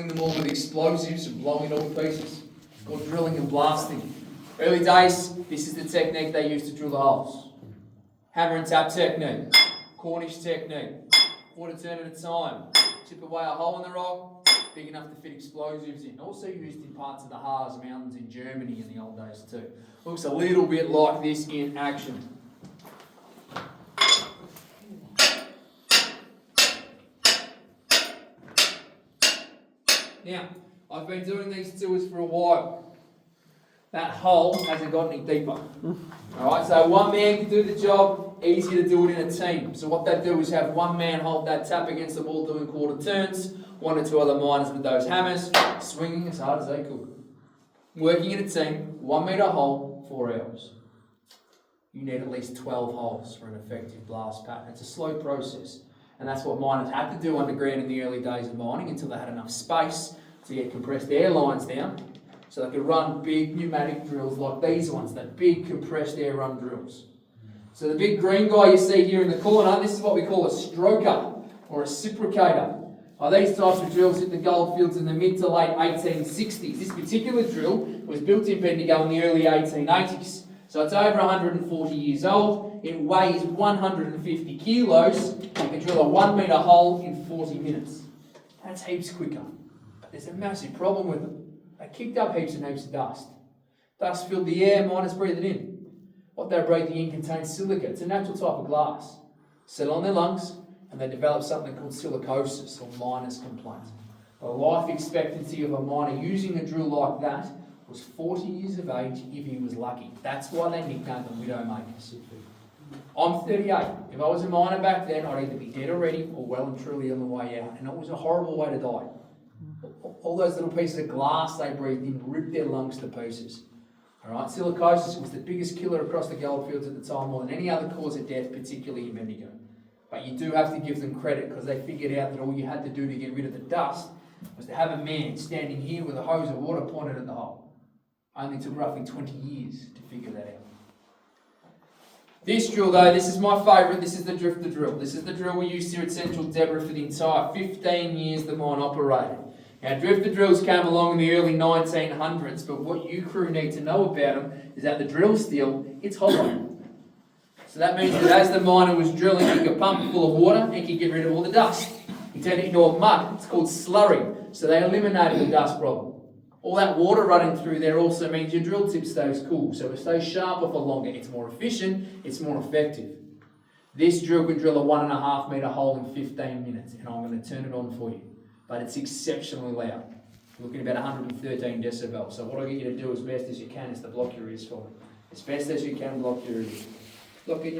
them all with explosives and blowing it all to pieces. It's called drilling and blasting. Early days, this is the technique they used to drill the holes. Hammer and tap technique, Cornish technique, quarter turn at a time, chip away a hole in the rock, big enough to fit explosives in. Also used in parts of the Harz Mountains in Germany in the old days too. Looks a little bit like this in action. Now, I've been doing these tours for a while. That hole hasn't got any deeper. Alright, so one man can do the job, easier to do it in a team. So what they do is have one man hold that tap against the wall doing quarter turns, one or two other miners with those hammers, swinging as hard as they could. Working in a team, 1 metre hole, 4 hours. You need at least 12 holes for an effective blast pattern. It's a slow process. And that's what miners had to do underground in the early days of mining until they had enough space to get compressed air lines down so they could run big pneumatic drills like these ones, that big compressed air run drills. So the big green guy you see here in the corner, this is what we call a stroker or a reciprocator. These types of drills hit the goldfields in the mid to late 1860s. This particular drill was built in Bendigo in the early 1880s. So it's over 140 years old. It weighs 150 kilos. You can drill a 1 metre hole in 40 minutes. That's heaps quicker. But there's a massive problem with them. They kicked up heaps and heaps of dust. Dust filled the air, miners breathed it in. What they're breathing in contains silica. It's a natural type of glass. Settle on their lungs, and they develop something called silicosis, or miner's complaint. The life expectancy of a miner using a drill like that was 40 years of age if he was lucky. That's why they nicknamed them widowmakers. I'm 38. If I was a miner back then, I'd either be dead already or well and truly on the way out. And it was a horrible way to die. All those little pieces of glass they breathed in ripped their lungs to pieces. Alright, silicosis was the biggest killer across the goldfields at the time, more than any other cause of death, particularly in Bendigo. But you do have to give them credit because they figured out that all you had to do to get rid of the dust was to have a man standing here with a hose of water pointed at the hole. Only took roughly 20 years to figure that out. This drill though, this is my favourite, this is the drifter drill. This is the drill we used here at Central Deborah for the entire 15 years the mine operated. Now drifter drills came along in the early 1900s, but what you crew need to know about them is that the drill steel, it's hollow. So that means that as the miner was drilling, he could pump it full of water and he could get rid of all the dust. He turned it into a mud, it's called slurry, so they eliminated the dust problem. All that water running through there also means your drill tip stays cool, so it stays sharper for longer. It's more efficient, it's more effective. This drill can drill a 1.5 metre hole in 15 minutes, and I'm going to turn it on for you. But it's exceptionally loud. You're looking at about 113 decibels. So what I get you to do as best as you can is to block your ears for me. As best as you can, block your ears. Look in your